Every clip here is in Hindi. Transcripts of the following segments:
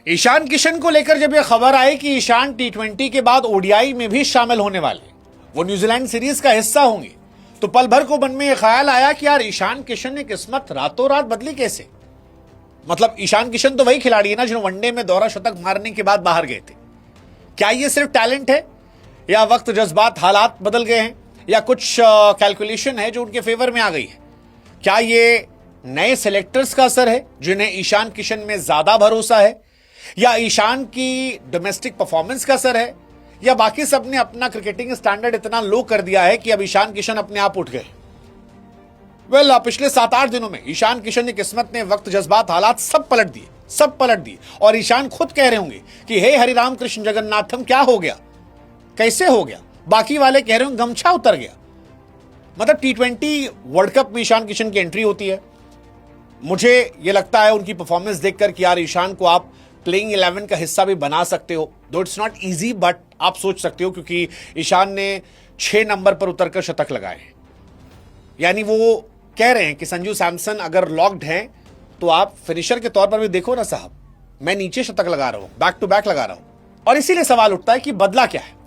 ईशान किशन को लेकर जब यह खबर आई कि ईशान टी20 के बाद ओडीआई में भी शामिल होने वाले, वो न्यूजीलैंड सीरीज का हिस्सा होंगे, तो पल भर को मन में यह ख्याल आया कि यार ईशान किशन ने किस्मत रातों रात बदली कैसे। मतलब ईशान किशन तो वही खिलाड़ी है ना जो वनडे में दोहरा शतक मारने के बाद बाहर गए थे। क्या ये सिर्फ टैलेंट है या वक्त, जज्बात, हालात बदल गए हैं या कुछ कैलकुलेशन है जो उनके फेवर में आ गई है? क्या ये नए सेलेक्टर्स का असर है जिन्हें ईशान किशन में ज्यादा भरोसा है, या ईशान की डोमेस्टिक परफॉर्मेंस का असर है, या बाकी सब ने अपना क्रिकेटिंग स्टैंडर्ड इतना लो कर दिया है कि अब ईशान किशन अपने आप उठ गए? पिछले 7-8 दिनों में ईशान किशन की किस्मत ने वक्त, जज्बात, हालात सब पलट दिए। और ईशान खुद कह रहे होंगे कि हे हरिराम कृष्ण जगन्नाथम, क्या हो गया, कैसे हो गया? बाकी वाले कह रहे होंगे गमछा उतर गया। मतलब टी20 वर्ल्ड कप में ईशान किशन की एंट्री होती है। मुझे यह लगता है उनकी परफॉर्मेंस देखकर कि यार ईशान को आप प्लेइंग 11 का हिस्सा भी बना सकते हो, दो इट्स नॉट इजी, बट आप सोच सकते हो क्योंकि ईशान ने 6 नंबर पर उतरकर शतक लगाए हैं। यानी वो कह रहे हैं कि संजू सैमसन अगर लॉक्ड हैं तो आप फिनिशर के तौर पर भी देखो ना साहब, मैं नीचे शतक लगा रहा हूं, बैक टू बैक लगा रहा हूं। और इसीलिए सवाल उठता है कि बदला क्या है।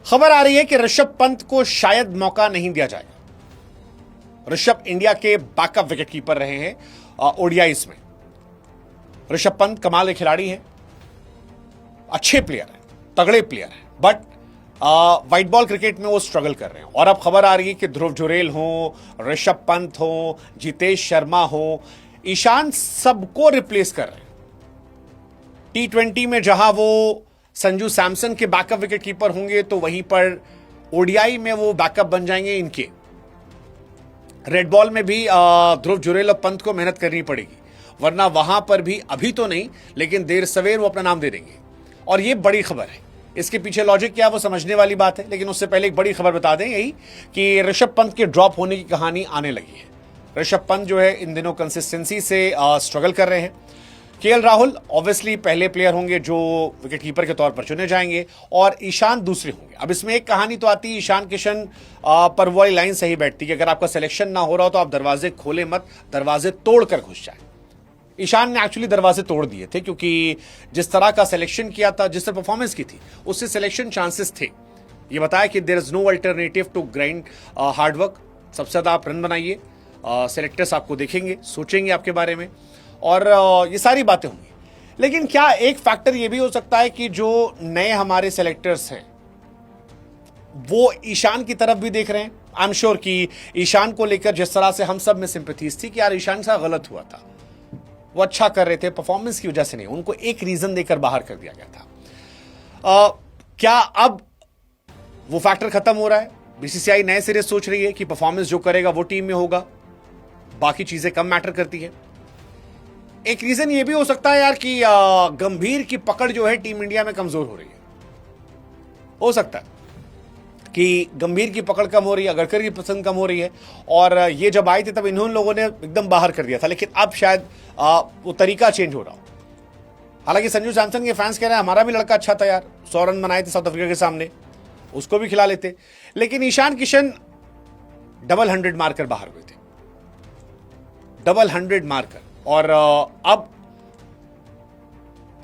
खबर आ रही है कि ऋषभ पंत को शायद मौका नहीं दिया जाएगा। ऋषभ इंडिया के बैकअप विकेटकीपर रहे हैं ओडीआईज में। ऋषभ पंत कमाल के खिलाड़ी हैं, अच्छे प्लेयर हैं, तगड़े प्लेयर हैं, बट व्हाइट बॉल क्रिकेट में वो स्ट्रगल कर रहे हैं। और अब खबर आ रही है कि ध्रुव जुरेल हो, ऋषभ पंत हो, जितेश शर्मा हो, ईशान सबको रिप्लेस कर रहे हैं। टी20 में जहां वो संजू सैमसन के बैकअप विकेटकीपर होंगे तो वहीं पर ओडीआई में वो बैकअप बन जाएंगे इनके। रेड बॉल में भी ध्रुव जुरेल और पंत को मेहनत करनी पड़ेगी, वरना वहां पर भी अभी तो नहीं लेकिन देर सवेर वो अपना नाम दे देंगे। और ये बड़ी खबर है, इसके पीछे लॉजिक क्या वो समझने वाली बात है। लेकिन उससे पहले एक बड़ी खबर बता दें यही कि ऋषभ पंत के ड्रॉप होने की कहानी आने लगी है। ऋषभ पंत जो है इन दिनों कंसिस्टेंसी से स्ट्रगल कर रहे हैं। केएल राहुल ऑब्वियसली पहले प्लेयर होंगे जो विकेटकीपर के तौर पर चुने जाएंगे और ईशान दूसरे होंगे। अब इसमें एक कहानी तो आती है, ईशान किशन पर वो वाली लाइन सही बैठती है कि अगर आपका सिलेक्शन ना हो रहा हो तो आप दरवाजे खोले मत, दरवाजे तोड़ कर घुस जाए। ईशान ने एक्चुअली दरवाजे तोड़ दिए थे क्योंकि जिस तरह का सिलेक्शन किया था, जिस तरह परफॉर्मेंस की थी, उससे सिलेक्शन चांसेस थे। ये बताया कि there is no alternative to grind hard work. सबसे ज्यादा आप रन बनाइए, सेलेक्टर्स आपको देखेंगे, सोचेंगे आपके बारे में, और ये सारी बातें होंगी। लेकिन क्या एक फैक्टर ये भी हो सकता है कि जो नए हमारे सेलेक्टर्स हैं वो ईशान की तरफ भी देख रहे हैं? आई एम श्योर कि ईशान को लेकर जिस तरह से हम सब में सिंपैथीज थी कि यार ईशान से गलत हुआ था, वो अच्छा कर रहे थे, परफॉर्मेंस की वजह से नहीं, उनको एक रीजन देकर बाहर कर दिया गया था। क्या अब वो फैक्टर खत्म हो रहा है? बीसीसीआई नए सिरे सोच रही है कि परफॉर्मेंस जो करेगा वो टीम में होगा, बाकी चीजें कम मैटर करती है। एक रीजन ये भी हो सकता है यार कि गंभीर की पकड़ जो है टीम इंडिया में कमजोर हो रही है। हो सकता है कि गंभीर की पकड़ कम हो रही है, अगरकर की पसंद कम हो रही है, और ये जब आए थे तब इन्होंने लोगों ने एकदम बाहर कर दिया था, लेकिन अब शायद वो तरीका चेंज हो रहा हो। हालांकि संजू सैमसन के फैंस कह रहे हैं हमारा भी लड़का अच्छा था यार, 100 रन बनाए थे साउथ अफ्रीका के सामने, उसको भी खिला लेते। लेकिन ईशान किशन डबल 100 मारकर बाहर हुए थे, डबल 100 मारकर, और अब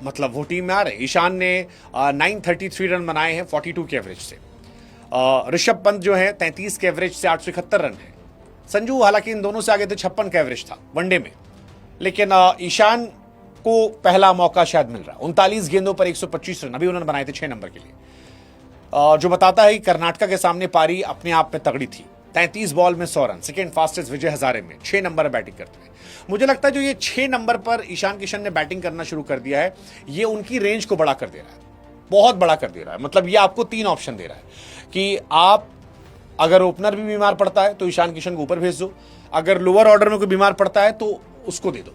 मतलब वो टीम में आ रहे। ईशान ने 933 रन बनाए हैं 42 के एवरेज से। ऋषभ पंत जो है 33 के एवरेज से 871 रन है। संजू हालांकि इन दोनों से आगे थे, 56 का एवरेज था वनडे में, लेकिन ईशान को पहला मौका शायद मिल रहा है। 39 गेंदों पर 125 रन अभी उन्होंने बनाए थे 6 नंबर के लिए, जो बताता है कि कर्नाटका के सामने पारी अपने आप में तगड़ी थी। 33 बॉल में 100 run, second fastest Vijay Hazare में 6 नंबर बैटिंग करते हैं। मुझे लगता है जो ये 6 नंबर पर ईशान किशन ने बैटिंग करना शुरू कर दिया है, ये उनकी रेंज को बड़ा कर दे रहा है, बहुत बड़ा कर दे रहा है। मतलब ये आपको 3 ऑप्शन दे रहा है कि आप अगर ओपनर भी बीमार पड़ता है तो ईशान किशन को ऊपर भेज दो, अगर लोअर ऑर्डर में कोई बीमार पड़ता है तो उसको दे दो,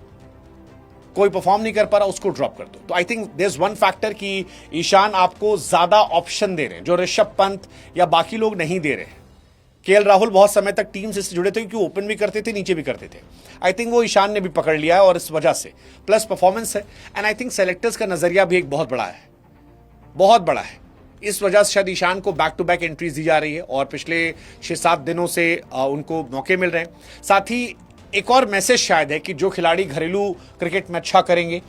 कोई परफॉर्म नहीं कर पा रहा उसको ड्रॉप कर दो। तो I think there is one factor कि ईशान आपको ज्यादा ऑप्शन दे रहे हैं जो ऋषभ पंत या बाकी लोग नहीं दे रहे हैं। केएल राहुल बहुत समय तक टीम से जुड़े थे क्योंकि ओपन भी करते थे, नीचे भी करते थे। आई थिंक वो ईशान ने भी पकड़ लिया है और इस वजह से प्लस परफॉर्मेंस है, एंड आई थिंक सेलेक्टर्स का नजरिया भी एक बहुत बड़ा है, बहुत बड़ा है। इस वजह से शायद ईशान को बैक टू बैक एंट्रीज दी जा रही है और पिछले 6-7 दिनों से उनको मौके मिल रहे हैं। साथ ही एक और मैसेज शायद है कि जो खिलाड़ी घरेलू क्रिकेट में अच्छा करेंगे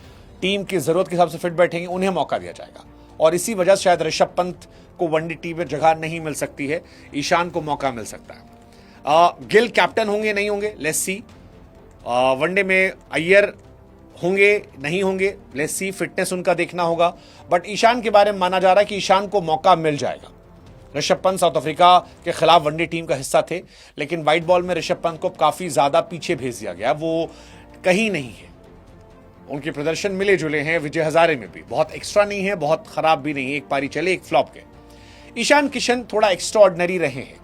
टीम की जरूरत के हिसाब से फिट बैठेंगे, उन्हें मौका दिया जाएगा। और इसी वजह से शायद ऋषभ पंत को वनडे टीम में जगह नहीं मिल सकती है, ईशान को मौका मिल सकता है। गिल कैप्टन होंगे नहीं होंगे, लेट्स सी। वनडे में अय्यर होंगे नहीं होंगे, लेट्स सी, फिटनेस उनका देखना होगा। बट ईशान के बारे में माना जा रहा है कि ईशान को मौका मिल जाएगा। ऋषभ पंत साउथ अफ्रीका के खिलाफ वनडे टीम का हिस्सा थे, लेकिन व्हाइट बॉल में ऋषभ पंत को काफी ज्यादा पीछे भेज दिया गया, वो कहीं नहीं है। उनके प्रदर्शन मिले जुले हैं, विजय हजारे में भी बहुत एक्स्ट्रा नहीं है, बहुत खराब भी नहीं है, एक पारी चले एक फ्लॉप के। ईशान किशन थोड़ा एक्स्ट्रा ऑर्डिनरी रहे हैं।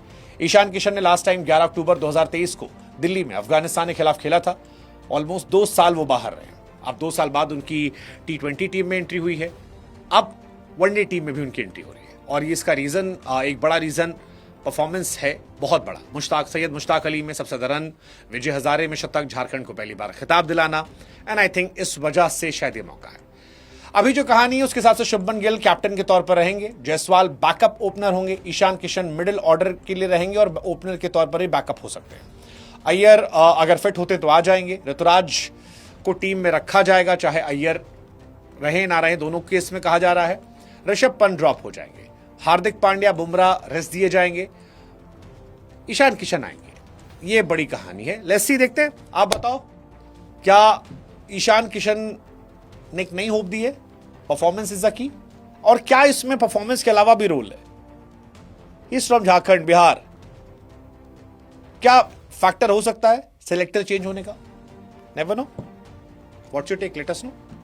ईशान किशन ने लास्ट टाइम 11 अक्टूबर 2023 को दिल्ली में अफगानिस्तान के खिलाफ खेला था। ऑलमोस्ट 2 साल वो बाहर रहे। अब 2 साल बाद उनकी T20 टीम में एंट्री हुई है, अब वनडे टीम में भी उनकी एंट्री हो रही है। और ये इसका रीजन, एक बड़ा रीजन परफॉर्मेंस है, बहुत बड़ा। मुश्ताक अली में 7 रन, विजय हजारे में शतक, झारखंड को पहली बार खिताब दिलाना, एंड आई थिंक इस वजह से शायद ये मौका है। अभी जो कहानी है उसके हिसाब से शुभमन गिल कैप्टन के तौर पर रहेंगे, जायसवाल बैकअप ओपनर होंगे, ईशान किशन मिडिल ऑर्डर के लिए रहेंगे और ओपनर के तौर पर ही बैकअप हो सकते हैं। अय्यर अगर फिट होते तो आ जाएंगे। ऋतुराज को टीम में रखा जाएगा, चाहे अय्यर रहे ना रहे, दोनों केस में कहा जा रहा है। ऋषभ पंत ड्रॉप हो जाएंगे, हार्दिक पांड्या बुमराह रेस्ट दिए जाएंगे, ईशान किशन आएंगे। ये बड़ी कहानी है, लेट्स सी, देखते हैं। आप बताओ, क्या ईशान किशन ने एक नई होप दी है? परफॉर्मेंस इज द की, और क्या इसमें परफॉर्मेंस के अलावा भी रोल है? इस फ्रॉम झारखंड, बिहार, क्या फैक्टर हो सकता है सिलेक्टर चेंज होने का? Never know. What's your take, let us no.